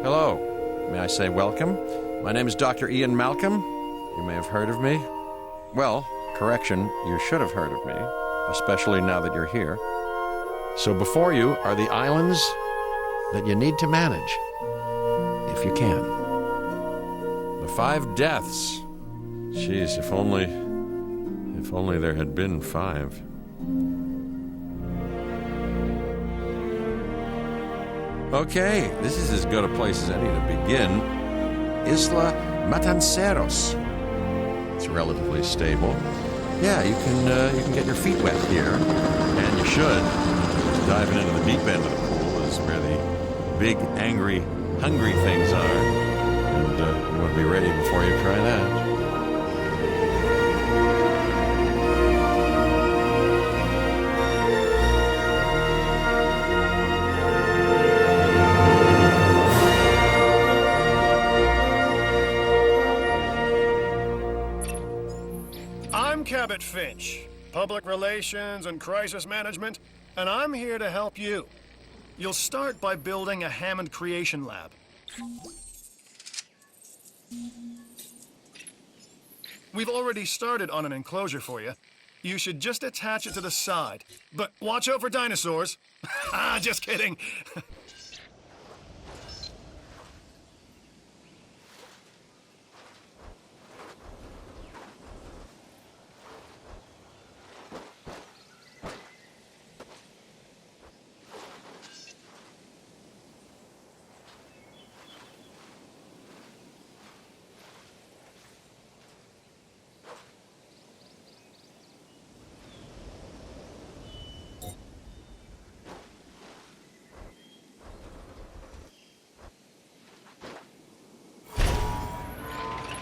Hello. May I say welcome? My name is Dr. Ian Malcolm. You may have heard of me. Well, correction, you should have heard of me, especially now that you're here. So before you are the islands that you need to manage, if you can. The 5 deaths. Jeez, if only there had been 5. Okay, this is as good a place as any to begin. Isla Matanceros. It's relatively stable. Yeah, you can get your feet wet here, and you should. Just diving into the deep end of the pool is where the big, angry, hungry things are, and you want to be ready before you try that. I'm Cabot Finch, Public Relations and Crisis Management, and I'm here to help you. You'll start by building a Hammond Creation Lab. We've already started on an enclosure for you. You should just attach it to the side. But watch out for dinosaurs. Just kidding.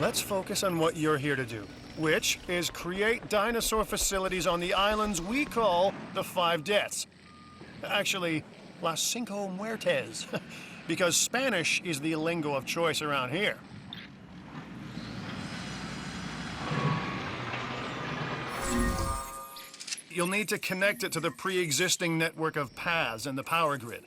Let's focus on what you're here to do, which is create dinosaur facilities on the islands we call the 5 Deaths. Actually, Las Cinco Muertes, because Spanish is the lingo of choice around here. You'll need to connect it to the pre-existing network of paths in the power grid.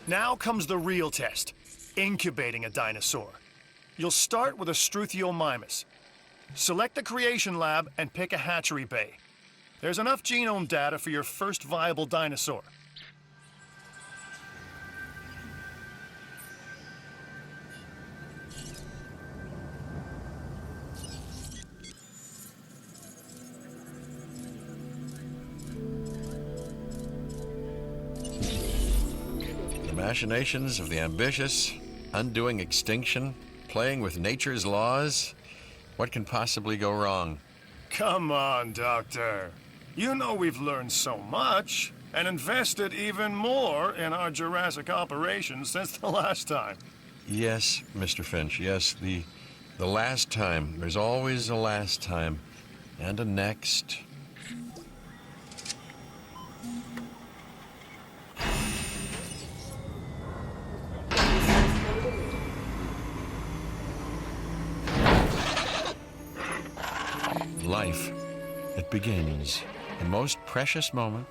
Now comes the real test, incubating a dinosaur. You'll start with a Struthiomimus. Select the creation lab and pick a hatchery bay. There's enough genome data for your first viable dinosaur. Machinations of the ambitious, undoing extinction, playing with nature's laws. What can possibly go wrong? Come on, Doctor. You know we've learned so much and invested even more in our Jurassic operations since the last time. Yes, Mr. Finch, yes, the last time. There's always a last time. And a next. Life, it begins, the most precious moment,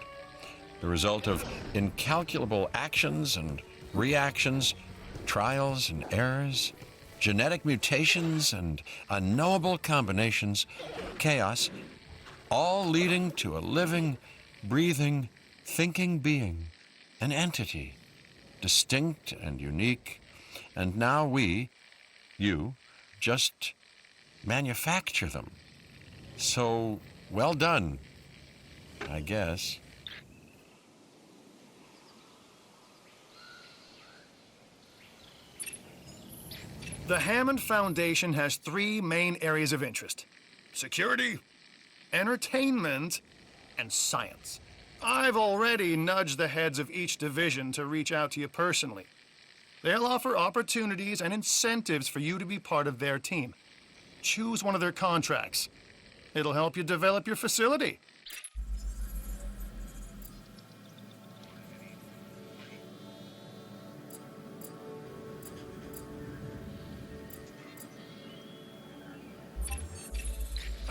the result of incalculable actions and reactions, trials and errors, genetic mutations and unknowable combinations, chaos, all leading to a living, breathing, thinking being, an entity, distinct and unique, and now we, you, just manufacture them. So, well done, I guess. The Hammond Foundation has three main areas of interest: security, entertainment, and science. I've already nudged the heads of each division to reach out to you personally. They'll offer opportunities and incentives for you to be part of their team. Choose one of their contracts. It'll help you develop your facility.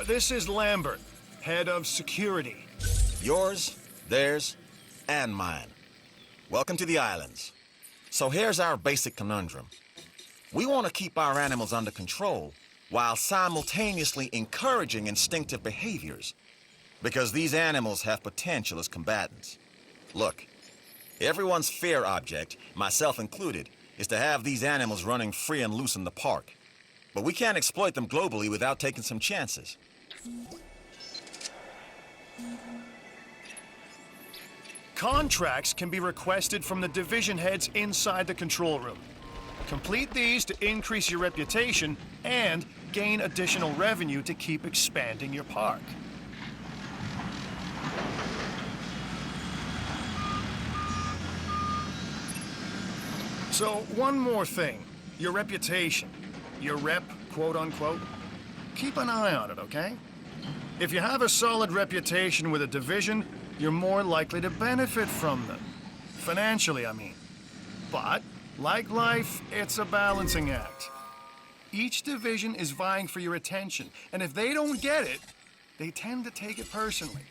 This is Lambert, head of security. Yours, theirs, and mine. Welcome to the islands. So here's our basic conundrum. We want to keep our animals under control while simultaneously encouraging instinctive behaviors, because these animals have potential as combatants. Look, everyone's fear object, myself included, is to have these animals running free and loose in the park. But we can't exploit them globally without taking some chances. Contracts can be requested from the division heads inside the control room. Complete these to increase your reputation and gain additional revenue to keep expanding your park. So, one more thing. Your reputation. Your rep, quote unquote. Keep an eye on it, okay? If you have a solid reputation with a division, you're more likely to benefit from them. Financially, I mean. But, like life, it's a balancing act. Each division is vying for your attention, and if they don't get it, they tend to take it personally.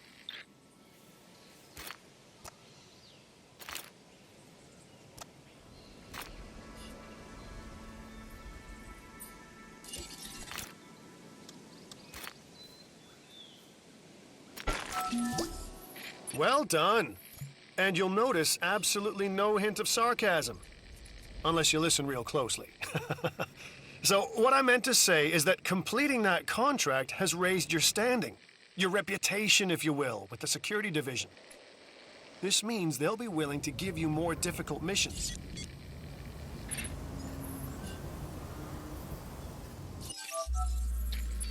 Well done. And you'll notice absolutely no hint of sarcasm. Unless you listen real closely. So, what I meant to say is that completing that contract has raised your standing. Your reputation, if you will, with the security division. This means they'll be willing to give you more difficult missions.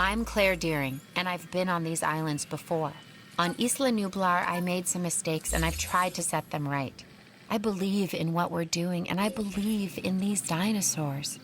I'm Claire Deering, and I've been on these islands before. On Isla Nublar, I made some mistakes, and I've tried to set them right. I believe in what we're doing, and I believe in these dinosaurs.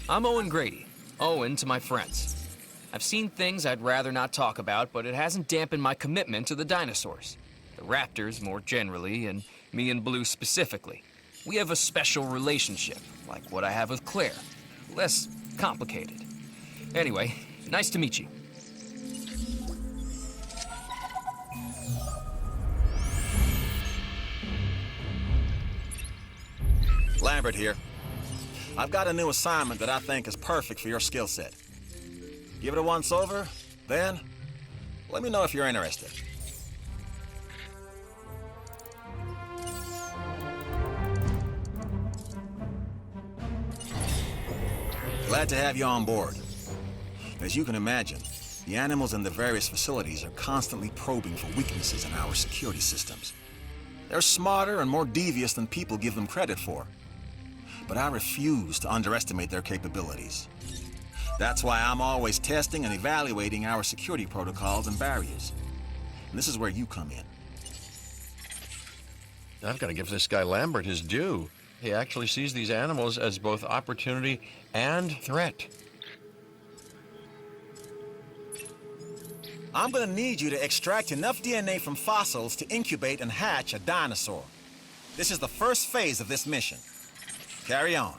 I'm Owen Grady. Owen to my friends. I've seen things I'd rather not talk about, but it hasn't dampened my commitment to the dinosaurs. The raptors more generally, and me and Blue specifically. We have a special relationship, like what I have with Claire. Less complicated. Anyway, nice to meet you. Lambert here. I've got a new assignment that I think is perfect for your skill set. Give it a once over, then let me know if you're interested. Glad to have you on board. As you can imagine, the animals in the various facilities are constantly probing for weaknesses in our security systems. They're smarter and more devious than people give them credit for. But I refuse to underestimate their capabilities. That's why I'm always testing and evaluating our security protocols and barriers. And this is where you come in. I've got to give this guy Lambert his due. He actually sees these animals as both opportunity and threat. I'm gonna need you to extract enough DNA from fossils to incubate and hatch a dinosaur. This is the first phase of this mission. Carry on.